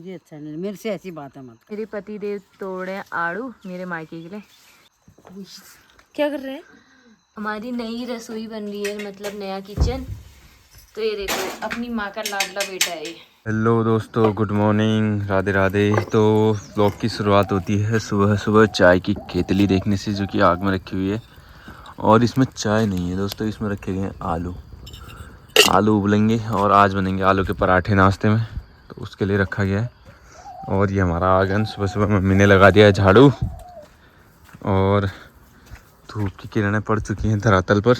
मुझे अच्छा नहीं, मेरे से ऐसी बात है मत। मेरे पति देव तोड़े आड़ू मेरे मायके के लिए। क्या कर रहे हैं? हमारी नई रसोई बन रही है, मतलब नया किचन। तो ये देखो अपनी माँ का लाडला बेटा है ये। हेलो दोस्तों, गुड मॉर्निंग, राधे राधे। तो व्लॉग की शुरुआत होती है सुबह सुबह चाय की केतली देखने से, जो कि आग में रखी हुई है। और इसमें चाय नहीं है दोस्तों, इसमें रखे गए हैं आलू। आलू उबलेंगे और आज बनेंगे आलू के पराठे नाश्ते में, तो उसके लिए रखा गया है। और ये हमारा आंगन सुबह सुबह मम्मी ने लगा दिया है झाड़ू, और धूप की किरणें पड़ चुकी हैं धरातल पर।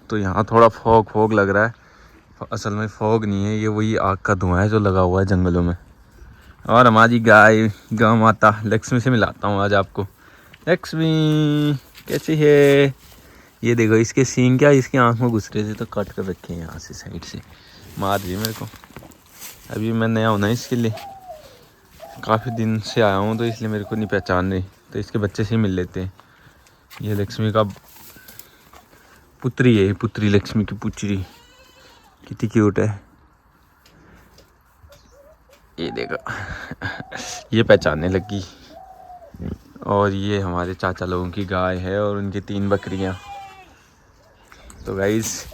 तो यहाँ थोड़ा फॉग फॉग लग रहा है, असल में फॉग नहीं है, ये वही आग का धुआं है जो लगा हुआ है जंगलों में। और हमारी गाय गौ माता लक्ष्मी से मिलाता हूँ आज आपको। लक्ष्मी कैसी है? ये देखो इसके सींग क्या इसकी आँख में घुस रहे थे, तो काट कर रखे हैं यहाँ से साइड से, मार रही मेरे को। अभी मैं नया हूँ ना इसके लिए, काफ़ी दिन से आया हूँ, तो इसलिए मेरे को नहीं पहचान रही, तो इसके बच्चे से ही मिल लेते हैं। ये लक्ष्मी का पुत्री है, पुत्री लक्ष्मी की पुत्री, कितनी क्यूट है। ये देखो ये पहचानने लगी। और ये हमारे चाचा लोगों की गाय है और उनकी 3 बकरियां। तो गाइस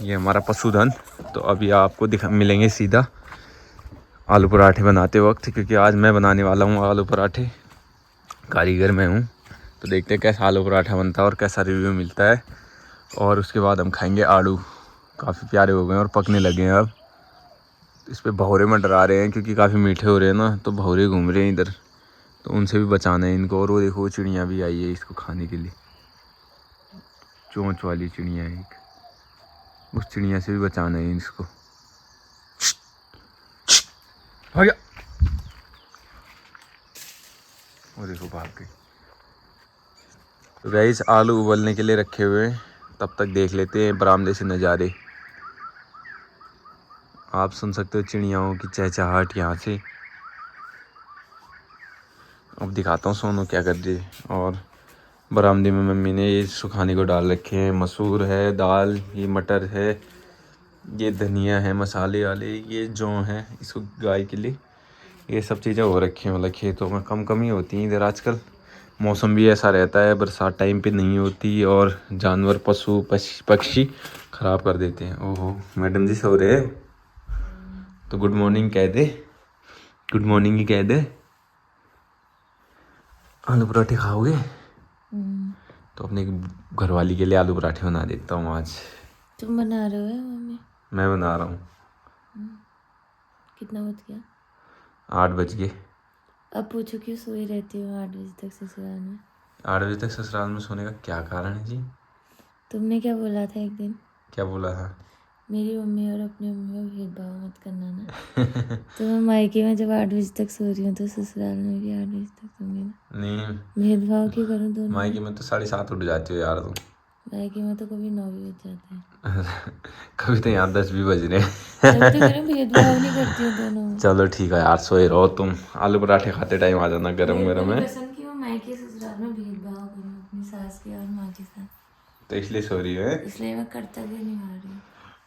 ये हमारा पशुधन। तो अभी आपको मिलेंगे सीधा आलू पराठे बनाते वक्त, क्योंकि आज मैं बनाने वाला हूँ आलू पराठे, कारीगर मैं हूँ। तो देखते हैं कैसा आलू पराठा बनता है और कैसा रिव्यू मिलता है। और उसके बाद हम खाएंगे आलू। काफ़ी प्यारे हो गए और पकने लगे हैं अब। इस पे भौरे में डरा रहे हैं क्योंकि काफ़ी मीठे हो रहे हैं ना, तो भौरे घूम रहे हैं इधर, तो उनसे भी बचाना है इनको। और वो देखो चिड़िया भी आई है इसको खाने के लिए, चोंच वाली चिड़िया है एक, उस चिड़िया से भी बचाना है इसको। आ गया, वो देखो भाग गई। तो गाइस आलू उबलने के लिए रखे हुए हैं, तब तक देख लेते हैं बरामदे से नज़ारे। आप सुन सकते हो चिड़ियाओं की चहचहाहट यहाँ से। अब दिखाता हूँ सोनू क्या कर रही है। और बरामदे में मम्मी ने ये सुखाने को डाल रखे हैं, मसूर है, दाल, ये मटर है, ये धनिया है मसाले वाले, ये जौ है इसको गाय के लिए। ये सब चीज़ें हो रखी हैं, मतलब खेतों में कम कम ही होती हैं इधर आजकल। मौसम भी ऐसा रहता है, बरसात टाइम पे नहीं होती, और जानवर पशु पक्षी ख़राब कर देते हैं। ओहो मैडम जी सो रहे, तो गुड मॉर्निंग कह दे, गुड मॉर्निंग ही कह दे। आलू पराठे खाओगे? तो अपने घरवाली के लिए आलू पराठे बना देता हूँ आज। तुम बना रहे हो या मम्मी? मैं बना रहा हूँ। कितना बज गया? 8 बज गए। अब पूछो क्यों सोई रहती हो 8 बजे तक ससुराल में? 8 बजे तक ससुराल में सोने का क्या कारण है जी? तुमने क्या बोला था एक दिन? क्या बोला था? मेरी मम्मी और अपनी मम्मी में भेदभाव मत करना ना। तो मैं मायके में जब 8 बजे तक सो रही हूँ, तो ससुराल में भी 8 बजे तक सोंगी ना। नहीं, भेदभाव क्यों करूँ दोनों में? मायके में तो 7:30 उठ जाती हो यार तुम। मायके में तो कभी 9 भी बज जाते हैं। कभी तो यहाँ 10 भी बज रहे हैं। तब तो कह भेदभाव नहीं करती हूँ दोनों में। चलो ठीक है यार, सोए रहो तुम। आलू पराठे खाते टाइम आ जाना गरम गरम है। पसंद कि मैं मायके ससुराल में भेदभाव करूँ अपनी सास के और माँ के साथ, तो इसलिए सो रही है? इसलिए मैं कर्तव्य निभा रही हूँ।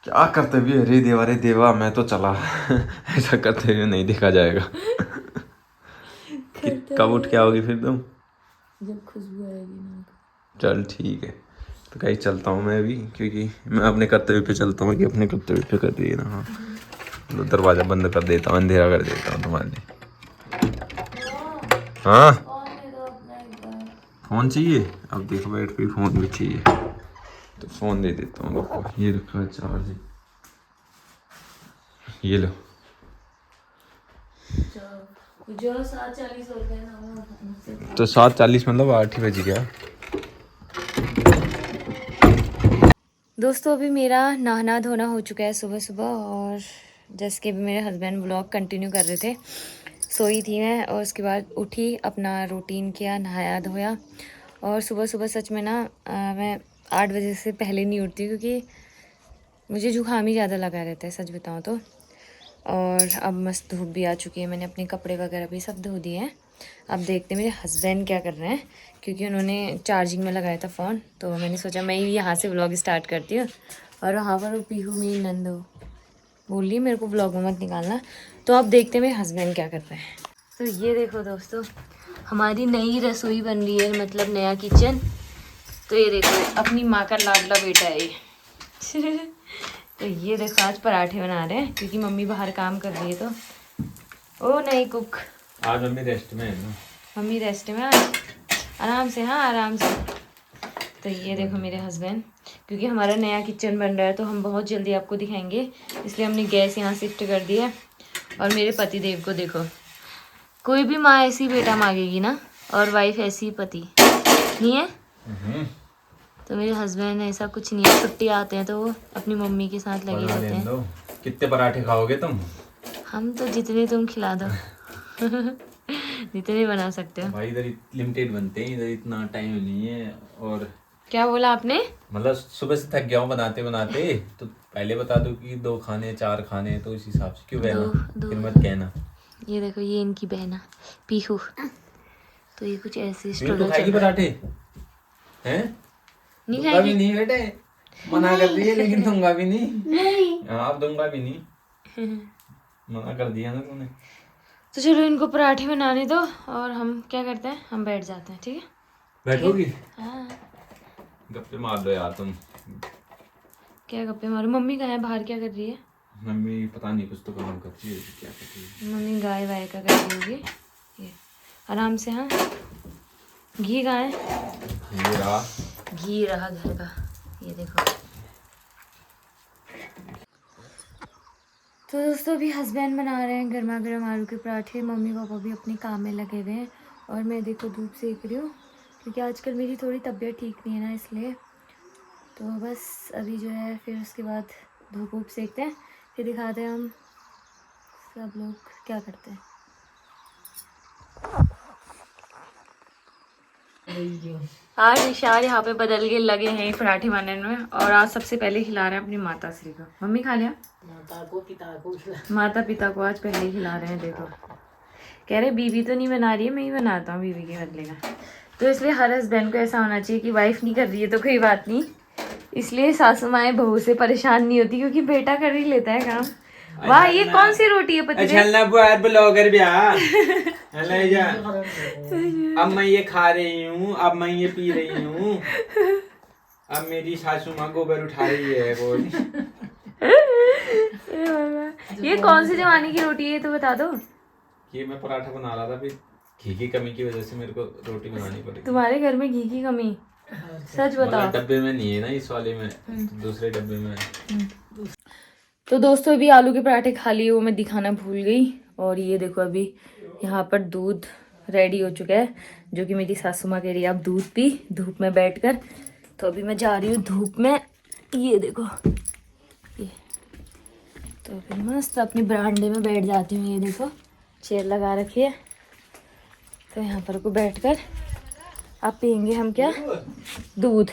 क्या कर्तव्य? अरे देवा रे देवा, मैं तो चला। ऐसा कर्तव्य नहीं देखा जाएगा। कब उठ के आओगी फिर तुम? जब खुशबू आएगी ना। चल ठीक है, तो कहीं चलता हूँ मैं भी, क्योंकि मैं अपने कर्तव्य पे चलता हूँ कि अपने कर्तव्य पे कर रही है ना। हाँ, तो दरवाज़ा बंद कर देता हूँ, अंधेरा कर देता हूँ तुम्हारे लिए। हाँ फ़ोन चाहिए? अब देखो बैठ पे फ़ोन भी चाहिए, तो फ़ोन दे देता हूँ आपको। ये रखा है चार्ज, ये लो। जो 7:40 हो गया ना, तो 7:40 मतलब 8 ही बज गया। दोस्तों अभी मेरा नहाना धोना हो चुका है सुबह सुबह, और जैसे कि मेरे हस्बैंड व्लॉग कंटिन्यू कर रहे थे, सोई थी मैं, और उसके बाद उठी, अपना रूटीन किया, नहाया धोया। और सुबह सुबह सच में ना मैं 8 बजे से पहले नहीं उठती, क्योंकि मुझे जुकाम ही ज़्यादा लगा रहता है सच बताऊँ तो। और अब मस्त धूप भी आ चुकी है, मैंने अपने कपड़े वगैरह भी सब धो दिए हैं। अब देखते हैं मेरे हस्बैंड क्या कर रहे हैं, क्योंकि उन्होंने चार्जिंग में लगाया था फ़ोन, तो मैंने सोचा मैं ही यहाँ से व्लॉग स्टार्ट करती हूँ। और वहाँ पर वो पीहू मेरी नंदो, बोल रही मेरे को व्लॉग में मत निकालना। तो आप देखते हैं मेरे हस्बैंड क्या कर रहे हैं। तो ये देखो दोस्तों, हमारी नई रसोई बन रही है, मतलब नया किचन। तो ये देखो अपनी माँ का लाडला बेटा है ये। तो ये देखो आज पराठे बना रहे हैं क्योंकि मम्मी बाहर काम कर रही है। तो ओ नहीं कुक, आज मम्मी रेस्ट में है ना। मम्मी रेस्ट में आज, आराम से, हाँ आराम से। तो ये देखो मेरे हस्बैंड, क्योंकि हमारा नया किचन बन रहा है तो हम बहुत जल्दी आपको दिखाएंगे, इसलिए हमने गैस यहाँ शिफ्ट कर दिया है। और मेरे पति देव को देखो, कोई भी माँ ऐसी बेटा मांगेगी ना, और वाइफ ऐसी पति नहीं है। तो मेरे हस्बैंड ऐसा कुछ नहीं है, छुट्टी आते हैं तो वो अपनी मम्मी के साथ लगे रहते हैं। कितने पराठे खाओगे तुम? हम तो जितने तुम खिला दो जितने बना सकते हो भाई। इधर लिमिटेड बनते हैं, इधर इतना टाइम नहीं है। और क्या बोला आपने? मतलब सुबह से थक गया हूँ बनाते बनाते, तो पहले बता दो कि 2 खाने 4 खाने, तो इस हिसाब से क्यों बहना, फिर मत कहना। ये देखो ये इनकी बहन है पीहू। तो ये कुछ ऐसे स्ट्रगल चल रहा है। पराठे हैं? नहीं दूंगा भी नहीं बेटे, मना कर रही है लेकिन दूंगा भी नहीं। आप दूंगा भी नहीं, मना कर दिया ना तूने। तो चलो इनको पराठे बनाने दो और हम क्या करते हैं, हम बैठ जाते हैं। ठीक है बैठोगी? हाँ। गप्पे मार दो यार तुम। क्या गप्पे मारो? मम्मी कहाँ है, बाहर क्या कर रही है? मम्मी पता नहीं कुछ तो काम करती है, क्या करती है। मम्मी गाय वाय का कर रही होगी। ये आराम से। हाँ घी कहाँ है? ये रहा घी रहा घर का, ये देखो। तो दोस्तों अभी हस्बैंड बना रहे हैं गर्मा गर्म आलू के पराठे, मम्मी पापा भी अपने काम में लगे हुए हैं और मैं देखो धूप सेक रही हूँ क्योंकि आजकल मेरी थोड़ी तबीयत ठीक नहीं है ना, इसलिए। तो बस अभी जो है फिर उसके बाद धूप वूप सेकते हैं, फिर दिखाते हैं हम सब लोग क्या करते हैं। आज निशान यहाँ पे बदल के लगे हैं पराठे बनाने में, और आज सबसे पहले खिला रहे हैं अपनी माता श्री को। मम्मी खा लिया? माता पिता को आज पहले खिला रहे हैं। देखो कह रहे बीवी तो नहीं बना रही है, मैं ही बनाता हूँ बीवी के बदले का। तो इसलिए हर हस्बैंड को ऐसा होना चाहिए कि वाइफ नहीं कर रही है तो कोई बात नहीं, इसलिए सासू माएँ बहू से परेशान नहीं होती क्योंकि बेटा कर ही लेता है काम। वाह ये कौन सी रोटी है पति? ब्लॉगर भी अब मैं ये खा रही हूँ, अब मैं ये पी रही हूँ, अब मेरी सासू माँ गोबर उठा रही है बोल। ये कौन सी जमाने की रोटी है ये तो बता दो। ये मैं पराठा बना रहा था, फिर घी की कमी की वजह से मेरे को रोटी बनानी पड़ी। तुम्हारे घर में घी की कमी? सच बताओ। डब्बे में नहीं है ना, इस वाले में, दूसरे डब्बे में। तो दोस्तों अभी आलू के पराठे खा लिए, वो मैं दिखाना भूल गई। और ये देखो अभी यहाँ पर दूध रेडी हो चुका है, जो कि मेरी सासू माँ कह रही है आप दूध पी धूप में बैठकर। तो अभी मैं जा रही हूँ धूप में, ये देखो ये। तो फिर मस्त अपनी बरामदे में बैठ जाती हूँ। ये देखो चेयर लगा रखी है, तो यहाँ पर को बैठकर अब पियेंगे हम क्या, दूध।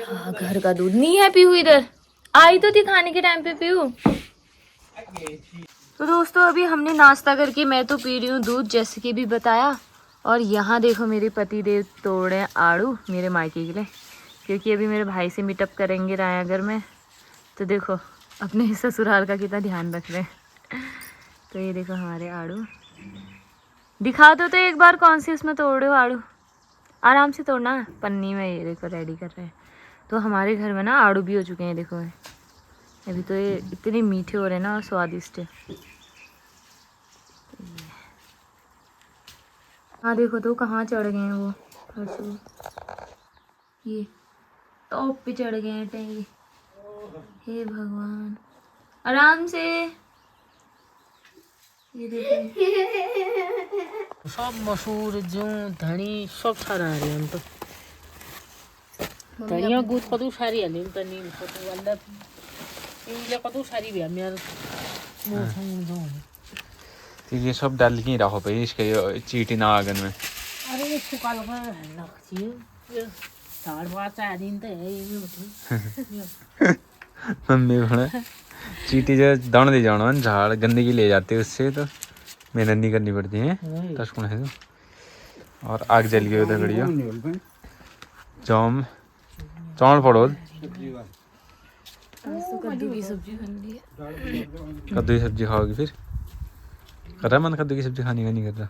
हाँ घर का दूध नहीं है पीहू, इधर आई तो थी खाने के टाइम पे पीहू। तो दोस्तों अभी हमने नाश्ता करके मैं तो पी रही हूँ दूध जैसे कि भी बताया। और यहाँ देखो मेरे पति देव तोड़ रहे हैं आड़ू मेरे मायके के लिए, क्योंकि अभी मेरे भाई से मीटअप करेंगे रायागढ़ में। तो देखो अपने ससुराल का कितना ध्यान रख रहे हैं। तो ये देखो हमारे आड़ू, दिखा दो तो एक बार कौन सी उसमें तोड़ रहे हो आड़ू, आराम से तोड़ना पन्नी में। ये देखो रेडी कर रहे हैं। तो हमारे घर में ना आड़ू भी हो चुके हैं, देखो अभी तो ये इतने मीठे हो रहे हैं ना और स्वादिष्ट। हाँ देखो तो कहाँ चढ़ गए हैं वो, ये टॉप पे चढ़ गए हैं टैगी। हे भगवान आराम से। ये देखो सब मसूर जूं धनी सब छा रहा है। हम तो धनिया गुद कदू सारी है, नीम तनी कदू वाला इनले कदू सारी भी हम यार वो संग दो। तो ये सब डाल के रखो भाई, इसके चीटी ना आगन में। अरे ये सुकाल का लक्ष्य ये साड़ बात आ दिन तो है ये बठी। मम्मी बोला चीटी जो दाने दे जाना झाड़ गंदगी ले जाते हैं उससे, तो मेहनत नहीं करनी पड़ती है। तस्कुन है तो और आग जल गई उधर गड़िया जाम चावल पड़ो। आज तो कद्दू की सब्जी बन रही है। कद्दू की सब्जी खाओगी फिर? कर रहा मन कद्दू की सब्जी खाने का? नहीं कर रहा?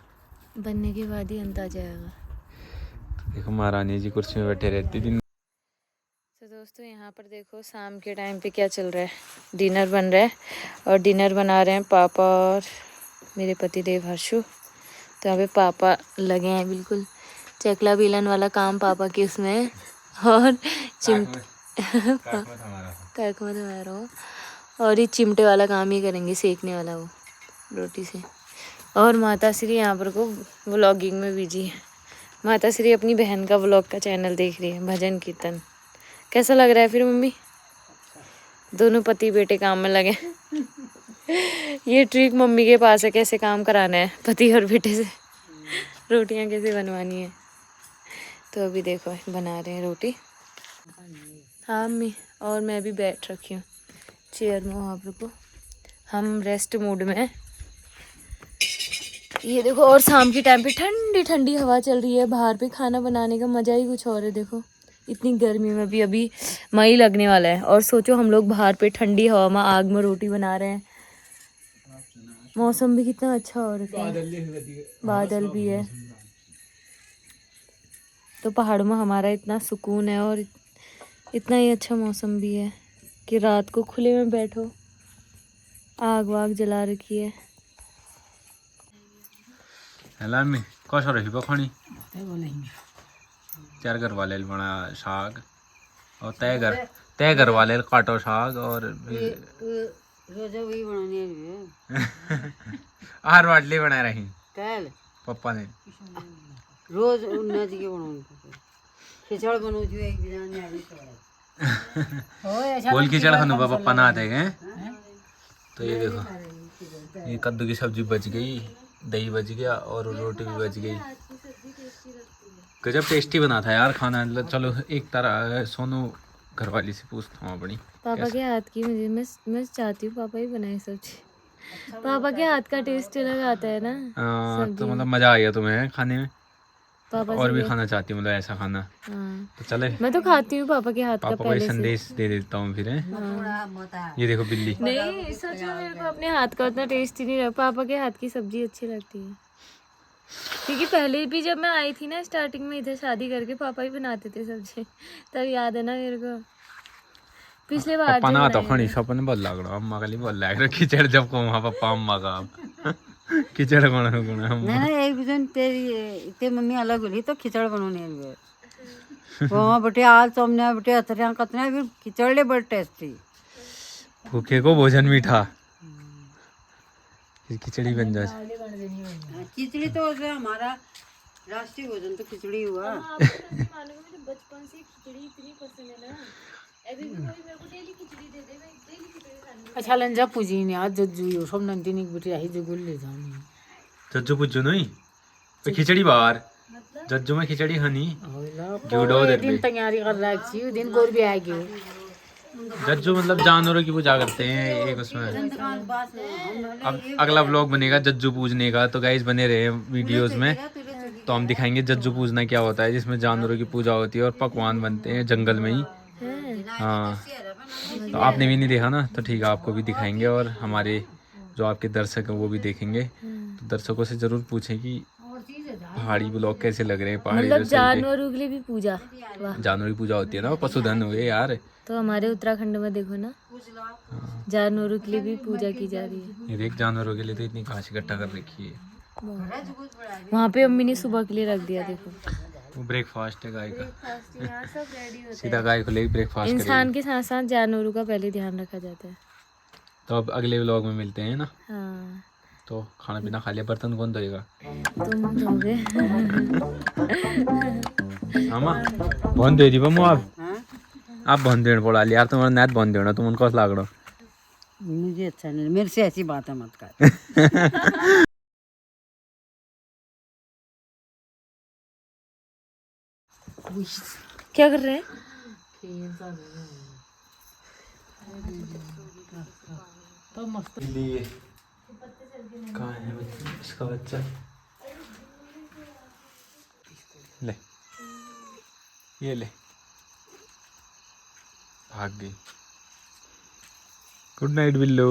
बनने के बाद ही अंत आ जाएगा। देखो महारानी जी कुर्सी में बैठे रहती दिन। तो दोस्तों यहाँ पर देखो शाम के टाइम पे क्या चल रहा है। डिनर बन रहा है और डिनर बना रहे हैं पापा और मेरे पति देव हर्षु। तो यहाँ पे पापा लगे हैं बिल्कुल चकला बेलन वाला काम पापा के उसमें है। और कर्क में हमारा हो और ये चिमटे वाला काम ही करेंगे, सेकने वाला वो रोटी से। और माता श्री यहाँ पर को व्लॉगिंग में बिजी है। माता श्री अपनी बहन का व्लॉग का चैनल देख रही है, भजन कीर्तन। कैसा लग रहा है फिर मम्मी? दोनों पति बेटे काम में लगे। ये ट्रिक मम्मी के पास है, कैसे काम कराना है पति और बेटे से, रोटियां कैसे बनवानी है। तो अभी देखो बना रहे हैं रोटी। हाँ मम्मी, और मैं भी बैठ रखी हूँ चेयर में वहाँ पर को। हम रेस्ट मूड में हैं। ये देखो, और शाम के टाइम पे ठंडी ठंडी हवा चल रही है। बाहर पे खाना बनाने का मज़ा ही कुछ और है। देखो इतनी गर्मी में भी अभी मई लगने वाला है और सोचो हम लोग बाहर पे ठंडी हवा में आग में रोटी बना रहे हैं। मौसम भी कितना अच्छा हो रखा है, बादल भी है। तो पहाड़ों में हमारा इतना सुकून है और इतना ही अच्छा मौसम भी है कि रात को खुले में बैठो, आग वाग जला रखी है। हेला में कसो रही बखणी चार घर वाले बना साग और तय घर वाले काटो साग और वही बनानी है। आहार वाटली बना रही कल पप्पा ने रोज उन्नत के बनाऊं खिचड़ बनाऊं जो एक बिना नहीं आ बोल खिचड़ खानू पप्पा ना आते हैं। तो ये देखो ये कद्दू की सब्जी बच गई, दही बच गया और रोटी भी बच गई। गजब टेस्टी बना था यार खाना। चलो एक तरह सोनू घरवाली से पूछता हूँ अपनी पापा के हाथ की। मैं चाहती हूँ पापा ही बनाए सब्जी। पापा के हाथ का टेस्ट अलग आता है ना। तो मतलब मजा आ गया तुम्हें खाने में? पापा और भी से खाना चाहती हूँ मतलब ऐसा खाना? हाँ, तो चले मैं तो खाती हूँ पापा के हाथ का पापा को पहले एक से। संदेश दे देता हूँ फिर। हाँ। ये देखो बिल्ली। नहीं सच में मेरे को अपने हाथ का उतना टेस्ट ही नहीं लगा। पापा के हाथ की सब्जी अच्छी लगती है क्योंकि पहले भी जब मैं आई थी ना स्टार्टिंग में इधर शादी करके, पापा ही बनाते थे सब्जी। तब याद है ना मेरे को पिछले बार पप्पा जो ना तो बनाए खणी थे। सपन बोल लागड़ो अम्मा कली बोल लागड़ो खिचड़ जब को वहां पप्पा अम्मा का खिचड़ कोण कोण नहीं नहीं एक दिन तेरी ते मम्मी अलग हुई तो खिचड़ बनाने लगे वहाँ बटे आज तो हमने बटे अतरिया कतने फिर खिचड़े बड़े टेस्टी। भूखे को भोजन मीठा, फिर खिचड़ी बन जाए। खिचड़ी तो हमारा राष्ट्रीय भोजन तो खिचड़ी हुआ। बचपन से खिचड़ी इतनी पसंद है ना, अभी भी कोई मेरे को डेली खिचड़ी दे दे, मैं डेली खिचड़ी खानी। अच्छा लंजा पूजी ने आज जज्जू यो सब नंदिनी की बेटी आई जो गुल ले जानी जज्जू पुज्जू नहीं तो खिचड़ी बाहर जज्जू में खिचड़ी खानी जूडो उधर दिन तैयारी कर रहा है दिन गोर भी आएगी। जज्जू मतलब जानवरों की पूजा करते हैं एक उसमें। अब अगला व्लॉग बनेगा जज्जू पूजने का, तो गाइस बने रहे वीडियोस में। तो हम दिखाएंगे जज्जू पूजना क्या होता है, जिसमें जानवरों की पूजा होती है और पकवान बनते हैं जंगल में ही। हाँ तो आपने भी नहीं देखा ना, तो ठीक है आपको भी दिखाएंगे और हमारे जो आपके दर्शक हैं वो भी देखेंगे। तो दर्शकों से जरूर पूछें कि पहाड़ी ब्लॉग कैसे लग रहे हैं। पहाड़ी मतलब जानवरों के लिए भी पूजा, जानवरों की पूजा होती है ना, पशुधन हुए यार। तो हमारे उत्तराखंड में देखो ना जानवरों के लिए भी पूजा की जा रही है। ये देख जानवरों के लिए तो इतनी घास इकट्ठा कर रखी है। वहाँ पे अम्मी ने सुबह के लिए रख दिया। देखो वो ब्रेकफास्ट है गाय का, यहाँ सब रेडी होता सीधा गाय को लेके ब्रेकफास्ट करेंगे। इंसान के साथ साथ जानवरों का पहले ध्यान रखा जाता है। तो अब अगले व्लॉग में मिलते हैं ना। हाँ तो खाना पीना खा लिया, बर्तन कौन धोएगा? तुम धोगे। आमा बंद दे दी बमु आप बंद देने पड़ा यार, तुम्हारा नेट बंद देना तुम उनको लागड़ो। मुझे अच्छा नहीं, मेरे से ऐसी बात है मत कर। क्या कर रहे हैं? तो मस्त कहाँ है इसका बच्चा? ले ये ले भाग गई। गुड नाइट बिल्लो।